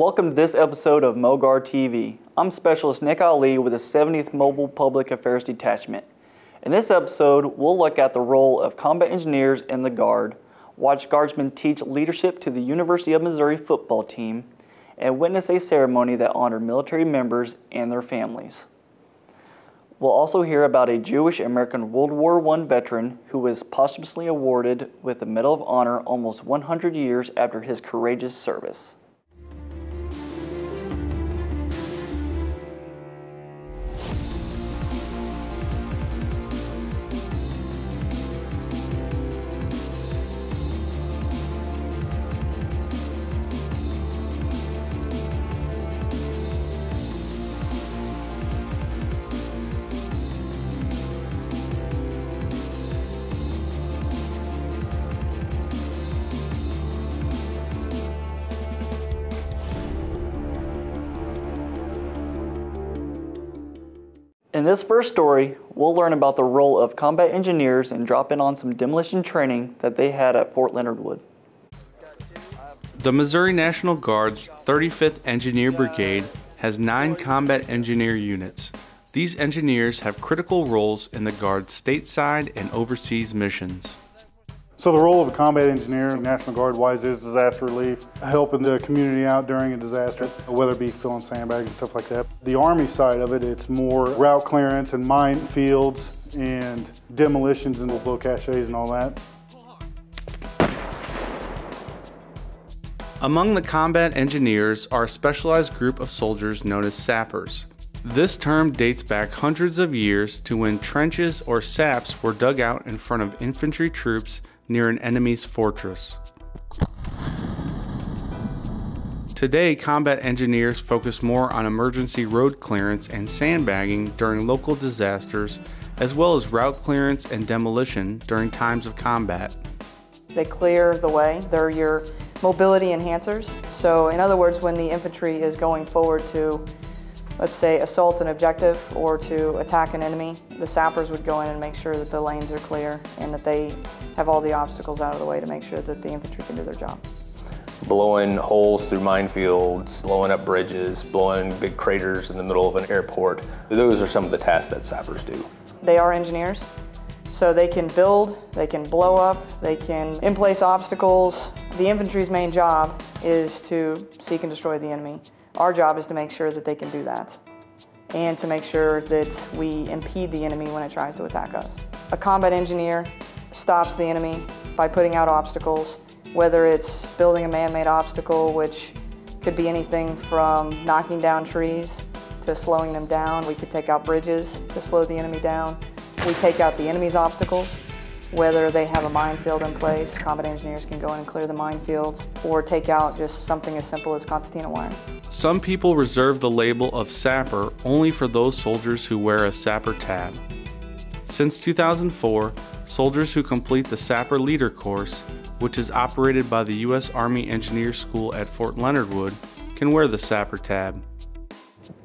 Welcome to this episode of MoGuard TV. I'm Specialist Nick Ali with the 70th Mobile Public Affairs Detachment. In this episode, we'll look at the role of combat engineers in the Guard, watch Guardsmen teach leadership to the University of Missouri football team, and witness a ceremony that honored military members and their families. We'll also hear about a Jewish American World War I veteran who was posthumously awarded with the Medal of Honor almost 100 years after his courageous service. In this first story, we'll learn about the role of combat engineers and drop in on some demolition training that they had at Fort Leonard Wood. The Missouri National Guard's 35th Engineer Brigade has 9 combat engineer units. These engineers have critical roles in the Guard's stateside and overseas missions. So the role of a combat engineer, National Guard-wise, is disaster relief, helping the community out during a disaster, whether it be filling sandbags and stuff like that. The Army side of it, it's more route clearance and minefields and demolitions and blow caches and all that. Among the combat engineers are a specialized group of soldiers known as sappers. This term dates back hundreds of years to when trenches or saps were dug out in front of infantry troops near an enemy's fortress. Today, combat engineers focus more on emergency road clearance and sandbagging during local disasters, as well as route clearance and demolition during times of combat. They clear the way. They're your mobility enhancers. So in other words, when the infantry is going forward to, let's say, assault an objective or to attack an enemy, the sappers would go in and make sure that the lanes are clear and that they have all the obstacles out of the way to make sure that the infantry can do their job. Blowing holes through minefields, blowing up bridges, blowing big craters in the middle of an airport. Those are some of the tasks that sappers do. They are engineers, so they can build, they can blow up, they can in-place obstacles. The infantry's main job is to seek and destroy the enemy. Our job is to make sure that they can do that and to make sure that we impede the enemy when it tries to attack us. A combat engineer stops the enemy by putting out obstacles, whether it's building a man-made obstacle, which could be anything from knocking down trees to slowing them down. We could take out bridges to slow the enemy down. We take out the enemy's obstacles, whether they have a minefield in place. Combat engineers can go in and clear the minefields or take out just something as simple as concertina wire. Some people reserve the label of sapper only for those soldiers who wear a sapper tab. Since 2004, soldiers who complete the Sapper Leader course, which is operated by the U.S. Army Engineer School at Fort Leonard Wood, can wear the sapper tab.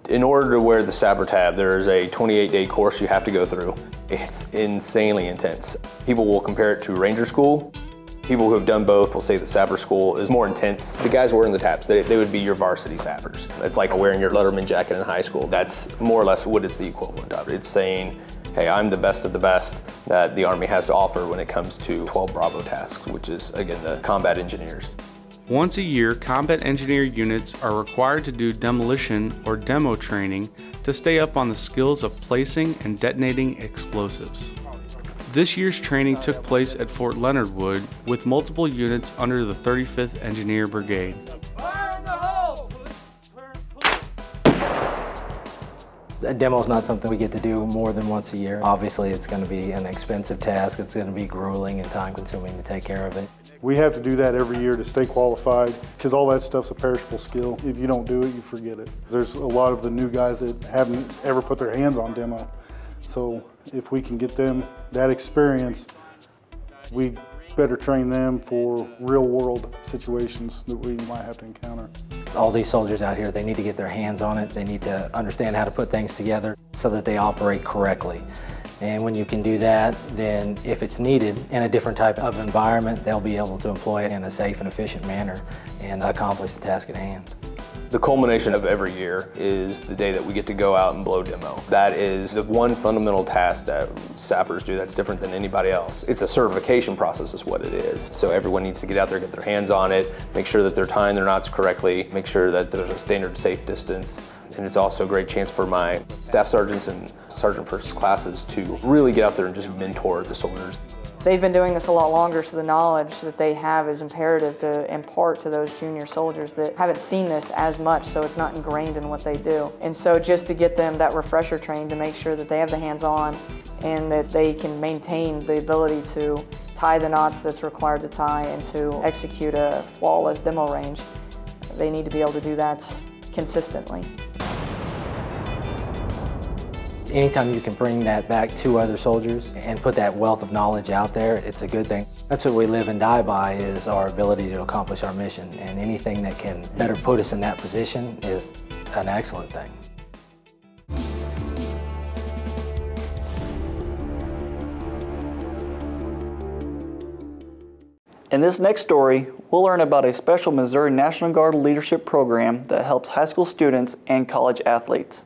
In order to wear the sapper tab, there is a 28-day course you have to go through. It's insanely intense. People will compare it to Ranger School. People who have done both will say that sapper school is more intense. The guys wearing the tabs, they would be your varsity sappers. It's like wearing your Letterman jacket in high school. That's more or less what it's the equivalent of. It's saying, hey, I'm the best of the best that the Army has to offer when it comes to 12 Bravo tasks, which is, again, the combat engineers. Once a year, combat engineer units are required to do demolition or demo training to stay up on the skills of placing and detonating explosives. This year's training took place at Fort Leonard Wood with multiple units under the 35th Engineer Brigade. A demo is not something we get to do more than once a year. Obviously, it's going to be an expensive task. It's going to be grueling and time-consuming to take care of it. We have to do that every year to stay qualified because all that stuff's a perishable skill. If you don't do it, you forget it. There's a lot of the new guys that haven't ever put their hands on demo. So if we can get them that experience, we better train them for real-world situations that we might have to encounter. All these soldiers out here, they need to get their hands on it. They need to understand how to put things together so that they operate correctly. And when you can do that, then if it's needed in a different type of environment, they'll be able to employ it in a safe and efficient manner and accomplish the task at hand. The culmination of every year is the day that we get to go out and blow demo. That is the one fundamental task that sappers do that's different than anybody else. It's a certification process is what it is. So everyone needs to get out there, get their hands on it, make sure that they're tying their knots correctly, make sure that there's a standard safe distance. And it's also a great chance for my staff sergeants and sergeant first classes to really get out there and just mentor the soldiers. They've been doing this a lot longer, so the knowledge that they have is imperative to impart to those junior soldiers that haven't seen this as much, so it's not ingrained in what they do. And so just to get them that refresher trained to make sure that they have the hands-on and that they can maintain the ability to tie the knots that's required to tie and to execute a flawless demo range, they need to be able to do that consistently. Anytime you can bring that back to other soldiers and put that wealth of knowledge out there, it's a good thing. That's what we live and die by, is our ability to accomplish our mission. And anything that can better put us in that position is an excellent thing. In this next story, we'll learn about a special Missouri National Guard leadership program that helps high school students and college athletes.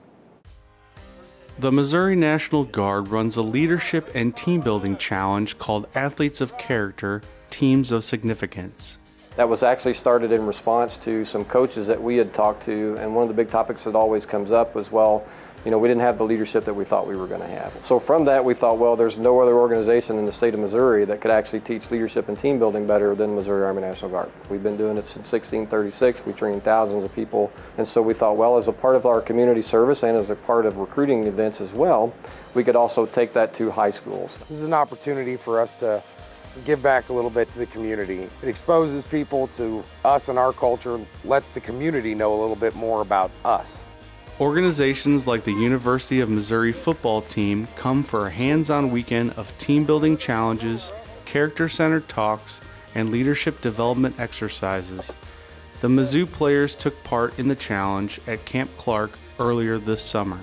The Missouri National Guard runs a leadership and team building challenge called Athletes of Character, Teams of Significance. That was actually started in response to some coaches that we had talked to, and one of the big topics that always comes up was, well, you know, we didn't have the leadership that we thought we were going to have. So from that we thought, well, there's no other organization in the state of Missouri that could actually teach leadership and team building better than Missouri Army National Guard. We've been doing it since 1636. We train thousands of people, and so we thought, well, as a part of our community service and as a part of recruiting events as well, we could also take that to high schools. This is an opportunity for us to give back a little bit to the community. It exposes people to us and our culture, lets the community know a little bit more about us. Organizations like the University of Missouri football team come for a hands-on weekend of team-building challenges, character-centered talks, and leadership development exercises. The Mizzou players took part in the challenge at Camp Clark earlier this summer.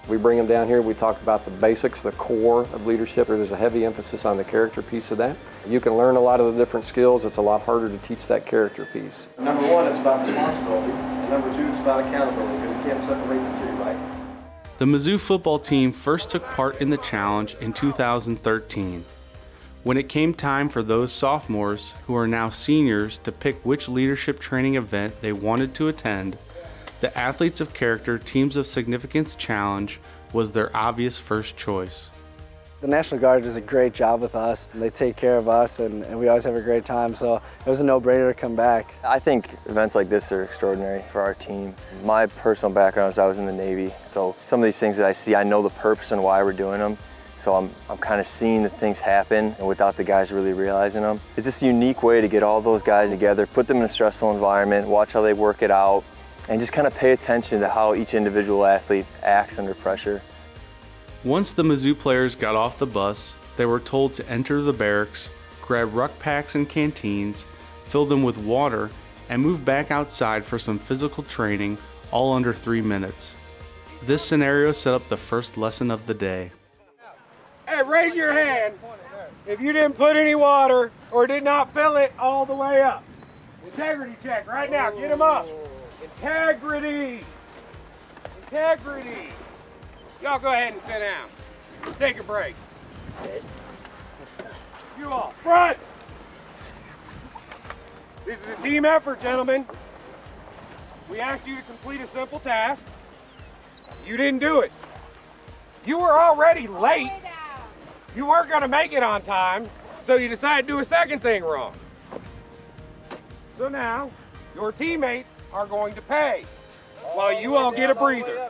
We bring them down here, we talk about the basics, the core of leadership. There's a heavy emphasis on the character piece of that. You can learn a lot of the different skills. It's a lot harder to teach that character piece. Number one, it's about responsibility, and number two, it's about accountability, because you can't separate the two, right? The Mizzou football team first took part in the challenge in 2013. When it came time for those sophomores, who are now seniors, to pick which leadership training event they wanted to attend, the Athletes of Character Teams of Significance Challenge was their obvious first choice. The National Guard does a great job with us. They take care of us, and we always have a great time, so it was a no-brainer to come back. I think events like this are extraordinary for our team. My personal background is I was in the Navy, so some of these things that I see, I know the purpose and why we're doing them. So I'm kind of seeing the things happen and without the guys really realizing them. It's just a unique way to get all those guys together, put them in a stressful environment, watch how they work it out, and just kind of pay attention to how each individual athlete acts under pressure. Once the Mizzou players got off the bus, they were told to enter the barracks, grab ruck packs and canteens, fill them with water, and move back outside for some physical training, all under 3 minutes. This scenario set up the first lesson of the day. Hey, raise your hand if you didn't put any water or did not fill it all the way up. Integrity check right now, get them up. Integrity! Integrity! Y'all go ahead and sit down. Take a break. You all, front! This is a team effort, gentlemen. We asked you to complete a simple task. You didn't do it. You were already late. You weren't going to make it on time, so you decided to do a second thing wrong. So now, your teammates are going to pay while you all get a breather.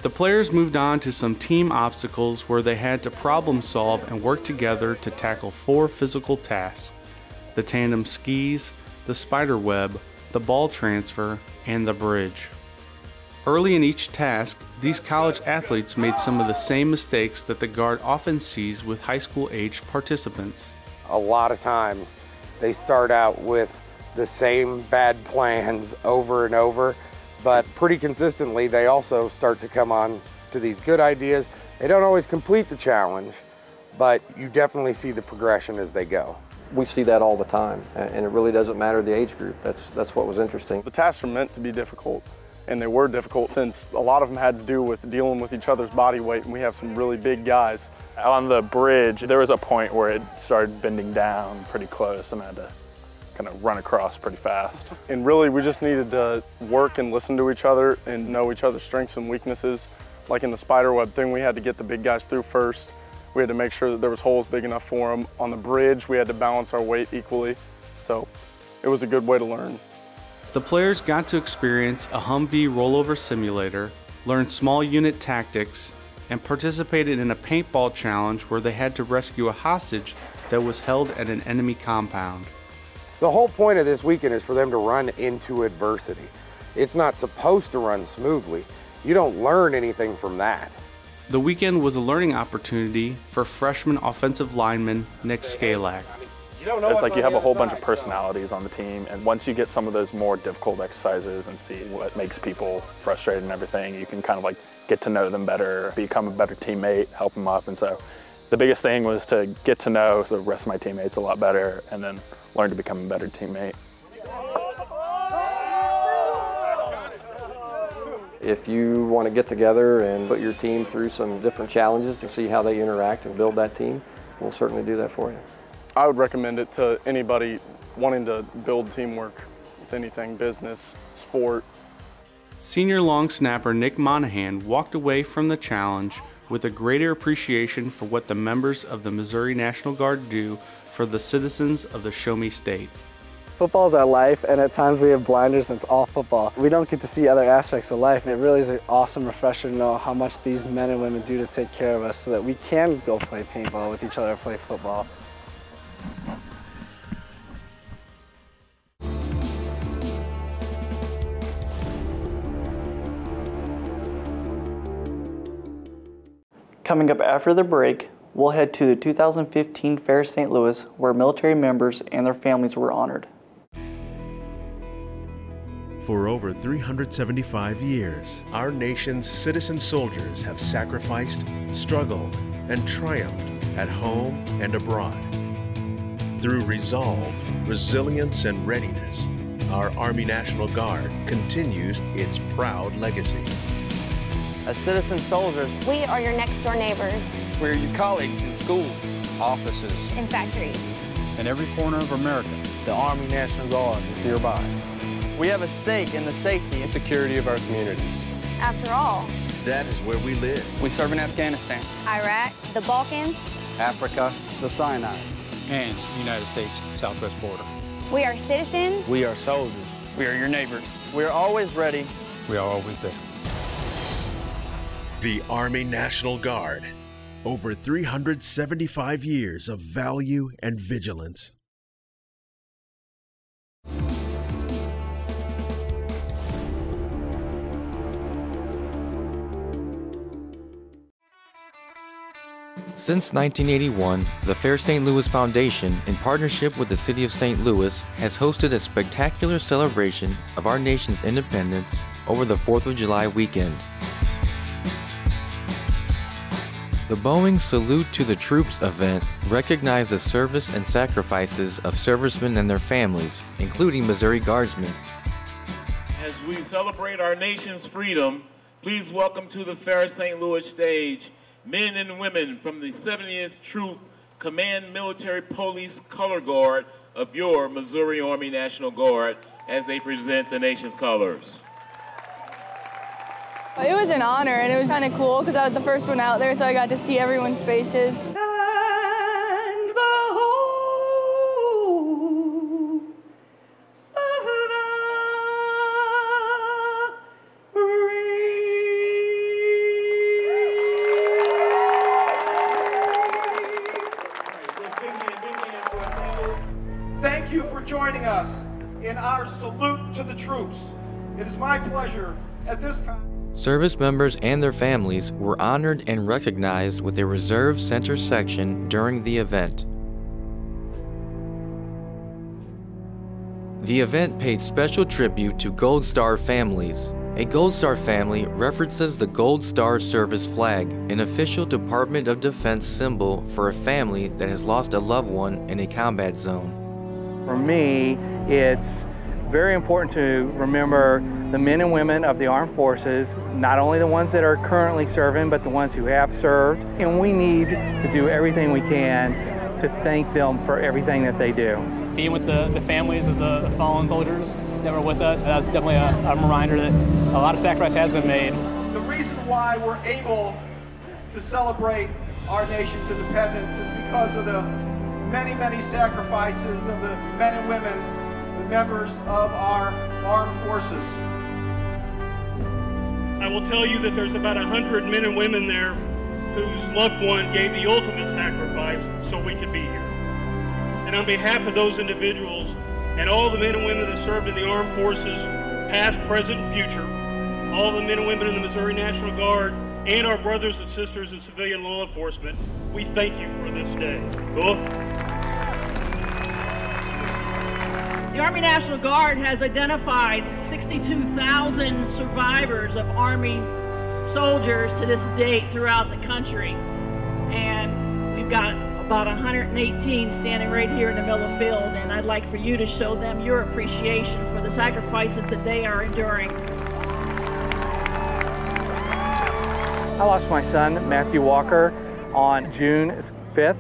The players moved on to some team obstacles where they had to problem solve and work together to tackle 4 physical tasks: the tandem skis, the spider web, the ball transfer, and the bridge. Early in each task, these college athletes made some of the same mistakes that the Guard often sees with high school age participants. A lot of times they start out with the same bad plans over and over, but pretty consistently they also start to come on to these good ideas. They don't always complete the challenge, but you definitely see the progression as they go. We see that all the time, and it really doesn't matter the age group. That's what was interesting. The tasks are meant to be difficult, and they were difficult since a lot of them had to do with dealing with each other's body weight, and we have some really big guys. On the bridge, there was a point where it started bending down pretty close, and I had to kind of run across pretty fast. And really, we just needed to work and listen to each other and know each other's strengths and weaknesses. Like in the spider web thing, we had to get the big guys through first. We had to make sure that there was holes big enough for them. On the bridge, we had to balance our weight equally. So it was a good way to learn. The players got to experience a Humvee rollover simulator, learn small unit tactics, and participated in a paintball challenge where they had to rescue a hostage that was held at an enemy compound. The whole point of this weekend is for them to run into adversity. It's not supposed to run smoothly. You don't learn anything from that. The weekend was a learning opportunity for freshman offensive lineman Nick Skalak. It's like you have a whole bunch of personalities on the team, and once you get some of those more difficult exercises and see what makes people frustrated and everything, you can kind of like get to know them better, become a better teammate, help them up. And so the biggest thing was to get to know the rest of my teammates a lot better and then learn to become a better teammate. If you want to get together and put your team through some different challenges to see how they interact and build that team, we'll certainly do that for you. I would recommend it to anybody wanting to build teamwork with anything, business, sport. Senior long snapper Nick Monahan walked away from the challenge with a greater appreciation for what the members of the Missouri National Guard do for the citizens of the Show Me State. Football is our life, and at times we have blinders and it's all football. We don't get to see other aspects of life. It really is an awesome refresher to know how much these men and women do to take care of us so that we can go play paintball with each other or play football. Coming up after the break, we'll head to the 2015 Fair St. Louis, where military members and their families were honored. For over 375 years, our nation's citizen soldiers have sacrificed, struggled, and triumphed at home and abroad. Through resolve, resilience, and readiness, our Army National Guard continues its proud legacy. As citizen soldiers, we are your next door neighbors. We're your colleagues in schools, offices, and factories. In every corner of America, the Army National Guard is nearby. We have a stake in the safety and security of our communities. After all, that is where we live. We serve in Afghanistan, Iraq, the Balkans, Africa, the Sinai, and the United States southwest border. We are citizens. We are soldiers. We are your neighbors. We are always ready. We are always there. The Army National Guard. Over 375 years of value and vigilance. Since 1981, the Fair St. Louis Foundation, in partnership with the City of St. Louis, has hosted a spectacular celebration of our nation's independence over the 4th of July weekend. The Boeing Salute to the Troops event recognized the service and sacrifices of servicemen and their families, including Missouri Guardsmen. As we celebrate our nation's freedom, please welcome to the Fair St. Louis stage men and women from the 70th Troop Command Military Police Color Guard of your Missouri Army National Guard as they present the nation's colors. It was an honor, and it was kind of cool because I was the first one out there, so I got to see everyone's faces. Thank you for joining us in our salute to the troops. It is my pleasure at this time. Service members and their families were honored and recognized with a Reserve Center section during the event. The event paid special tribute to Gold Star families, A Gold Star family references the Gold Star Service flag, an official Department of Defense symbol for a family that has lost a loved one in a combat zone. For me, it's very important to remember the men and women of the armed forces, not only the ones that are currently serving, but the ones who have served. And we need to do everything we can to thank them for everything that they do. Being with the families of the fallen soldiers that were with us, that's definitely a reminder that a lot of sacrifice has been made. The reason why we're able to celebrate our nation's independence is because of the many, many sacrifices of the men and women, the members of our armed forces. I will tell you that there's about 100 men and women there whose loved one gave the ultimate sacrifice so we could be here. And on behalf of those individuals and all the men and women that served in the armed forces, past, present, and future, all the men and women in the Missouri National Guard, and our brothers and sisters in civilian law enforcement, we thank you for this day. Cool? The Army National Guard has identified 62,000 survivors of Army soldiers to this date throughout the country. And we've got about 118 standing right here in the middle of the field, and I'd like for you to show them your appreciation for the sacrifices that they are enduring. I lost my son, Matthew Walker, on June 5th,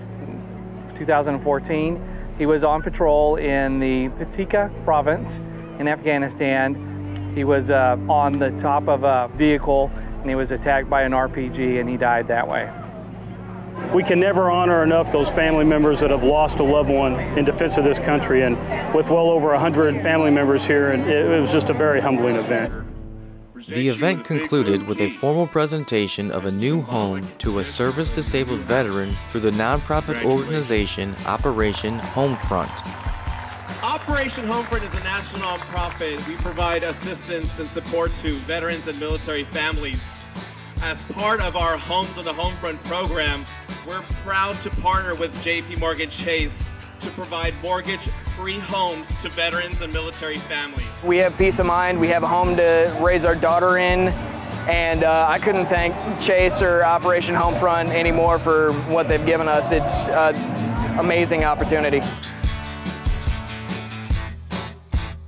2014. He was on patrol in the Paktika province in Afghanistan. He was on the top of a vehicle and he was attacked by an RPG and he died that way. We can never honor enough those family members that have lost a loved one in defense of this country, and with well over 100 family members here, and it was just a very humbling event. The event concluded with a formal presentation of a new home to a service-disabled veteran through the nonprofit organization Operation Homefront. Operation Homefront is a national nonprofit. We provide assistance and support to veterans and military families. As part of our Homes on the Homefront program, we're proud to partner with JP Morgan Chase to provide mortgage-free homes to veterans and military families. We have peace of mind, we have a home to raise our daughter in, and I couldn't thank Chase or Operation Homefront anymore for what they've given us. It's an amazing opportunity.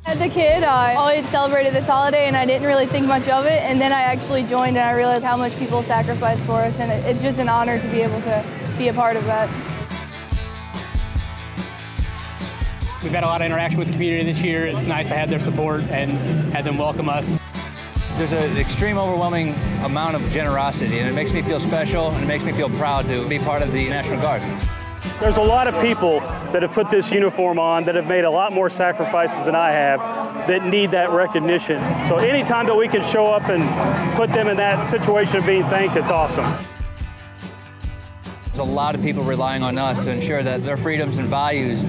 As a kid, I always celebrated this holiday and I didn't really think much of it, and then I actually joined and I realized how much people sacrifice for us, and it's just an honor to be able to be a part of that. We've had a lot of interaction with the community this year. It's nice to have their support and have them welcome us. There's an extreme, overwhelming amount of generosity, and it makes me feel special, and it makes me feel proud to be part of the National Guard. There's a lot of people that have put this uniform on that have made a lot more sacrifices than I have that need that recognition. So anytime that we can show up and put them in that situation of being thanked, it's awesome. There's a lot of people relying on us to ensure that their freedoms and values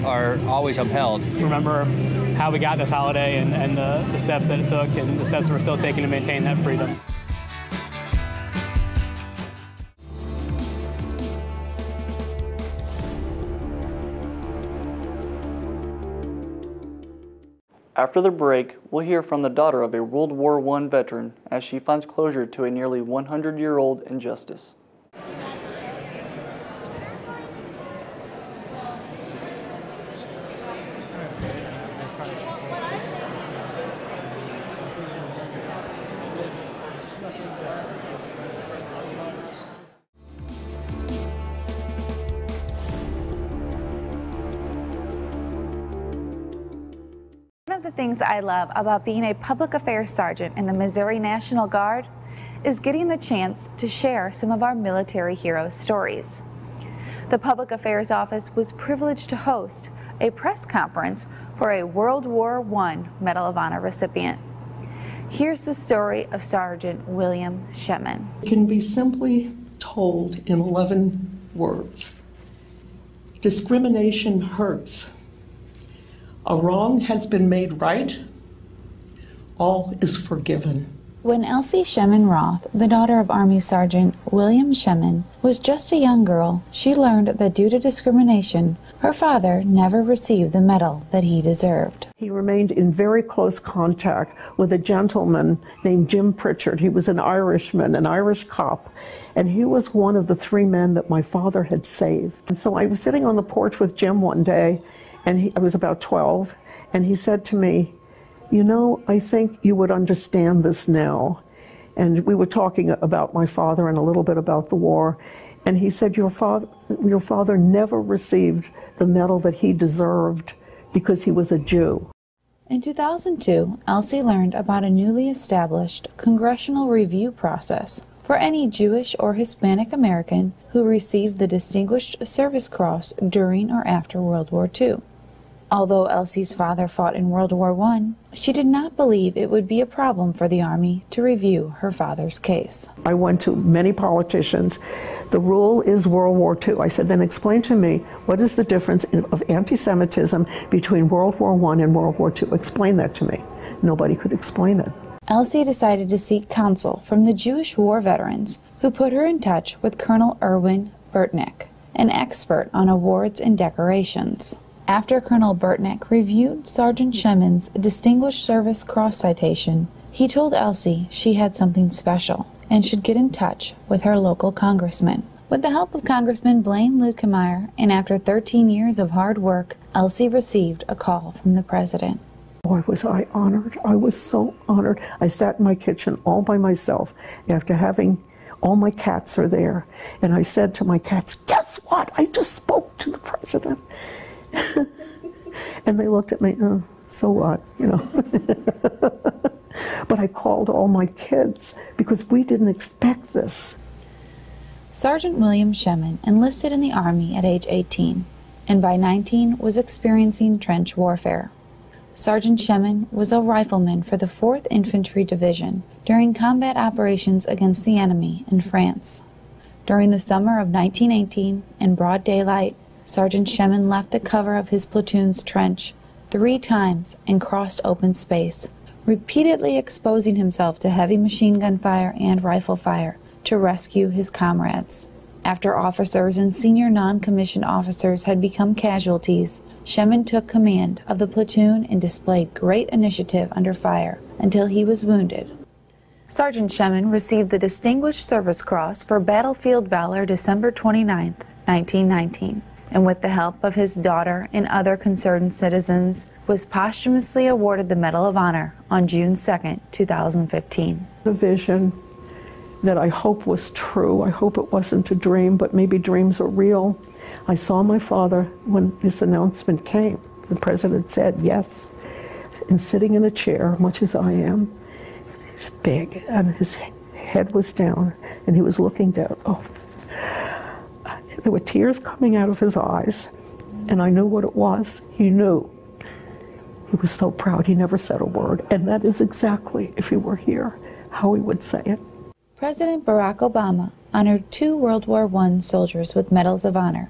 are always upheld. Remember how we got this holiday and the steps that it took and the steps we're still taking to maintain that freedom. After the break, we'll hear from the daughter of a World War I veteran as she finds closure to a nearly 100-year-old injustice. One of the things I love about being a public affairs sergeant in the Missouri National Guard is getting the chance to share some of our military heroes' stories. The Public Affairs Office was privileged to host a press conference for a World War I Medal of Honor recipient. Here's the story of Sergeant William Shetman. It can be simply told in 11 words. Discrimination hurts. A wrong has been made right. All is forgiven. When Elsie Shemin Roth, the daughter of Army Sergeant William Shemin, was just a young girl, she learned that due to discrimination, her father never received the medal that he deserved. He remained in very close contact with a gentleman named Jim Pritchard. He was an Irishman, an Irish cop, and he was one of the 3 men that my father had saved. And so I was sitting on the porch with Jim one day, and I was about 12, and he said to me, "You know, I think you would understand this now." And we were talking about my father and a little bit about the war. And he said, your father never received the medal that he deserved because he was a Jew. In 2002, Elsie learned about a newly established congressional review process for any Jewish or Hispanic American who received the Distinguished Service Cross during or after World War II. Although Elsie's father fought in World War I, she did not believe it would be a problem for the Army to review her father's case. I went to many politicians. The rule is World War II. I said, then explain to me, what is the difference of anti-Semitism between World War I and World War II? Explain that to me. Nobody could explain it. Elsie decided to seek counsel from the Jewish war veterans, who put her in touch with Colonel Erwin Burtnick, an expert on awards and decorations. After Colonel Burtnick reviewed Sergeant Shemin's Distinguished Service Cross citation, he told Elsie she had something special and should get in touch with her local congressman. With the help of Congressman Blaine Luetkemeyer, and after 13 years of hard work, Elsie received a call from the president. Boy, was I honored. I was so honored. I sat in my kitchen all by myself after having all my cats are there. And I said to my cats, guess what? I just spoke to the president. And they looked at me, oh, so what, you know. But I called all my kids because we didn't expect this. Sergeant William Shemin enlisted in the Army at age 18, and by 19 was experiencing trench warfare. Sergeant Shemin was a rifleman for the 4th Infantry Division during combat operations against the enemy in France. During the summer of 1918, in broad daylight, Sergeant Shemin left the cover of his platoon's trench 3 times and crossed open space, repeatedly exposing himself to heavy machine gun fire and rifle fire to rescue his comrades. After officers and senior non-commissioned officers had become casualties, Shemin took command of the platoon and displayed great initiative under fire until he was wounded. Sergeant Shemin received the Distinguished Service Cross for battlefield valor December 29, 1919. And with the help of his daughter and other concerned citizens, was posthumously awarded the Medal of Honor on June 2, 2015. The vision that I hope was true. I hope it wasn't a dream, but maybe dreams are real. I saw my father when this announcement came. The president said yes, and sitting in a chair, much as I am. He's big, and his head was down, and he was looking down. Oh. There were tears coming out of his eyes, and I knew what it was. He knew. He was so proud. He never said a word, and that is exactly, if he were here, how he would say it. President Barack Obama honored 2 World War I soldiers with Medals of Honor: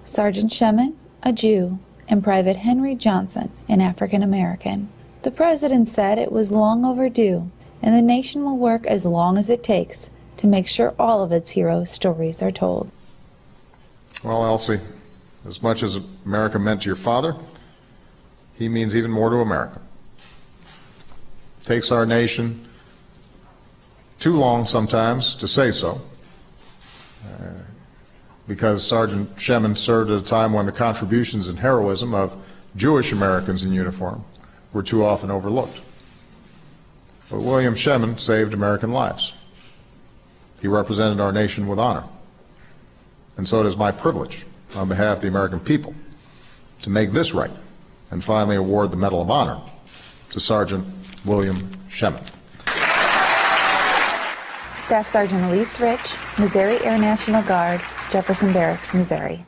Sergeant Shemin, a Jew, and Private Henry Johnson, an African American. The president said it was long overdue, and the nation will work as long as it takes to make sure all of its heroes' stories are told. Well, Elsie, as much as America meant to your father, he means even more to America. It takes our nation too long sometimes to say so, because Sergeant Shemin served at a time when the contributions and heroism of Jewish Americans in uniform were too often overlooked. But William Shemin saved American lives. He represented our nation with honor. And so it is my privilege, on behalf of the American people, to make this right and finally award the Medal of Honor to Sergeant William Shemin. Staff Sergeant Elise Rich, Missouri Air National Guard, Jefferson Barracks, Missouri.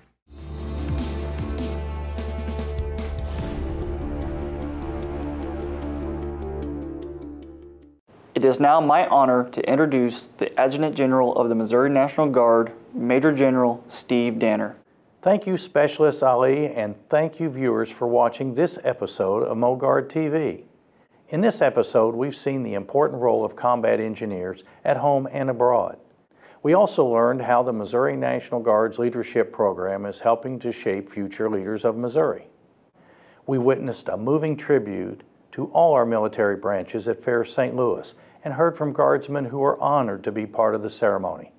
It is now my honor to introduce the Adjutant General of the Missouri National Guard, Major General Steve Danner. Thank you, Specialist Ali, and thank you, viewers, for watching this episode of MoGuard TV. In this episode, we've seen the important role of combat engineers at home and abroad. We also learned how the Missouri National Guard's leadership program is helping to shape future leaders of Missouri. We witnessed a moving tribute to all our military branches at Fair St. Louis and heard from Guardsmen who were honored to be part of the ceremony.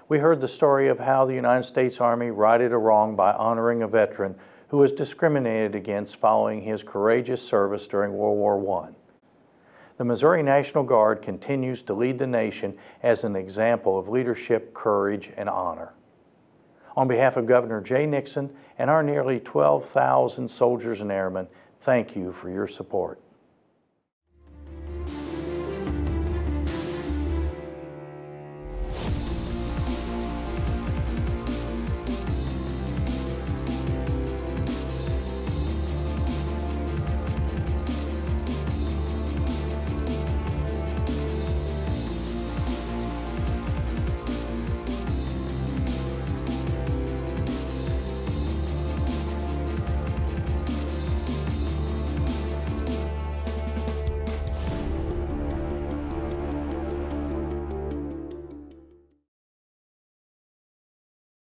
We heard the story of how the United States Army righted a wrong by honoring a veteran who was discriminated against following his courageous service during World War I. The Missouri National Guard continues to lead the nation as an example of leadership, courage, and honor. On behalf of Governor Jay Nixon and our nearly 12,000 soldiers and airmen, thank you for your support.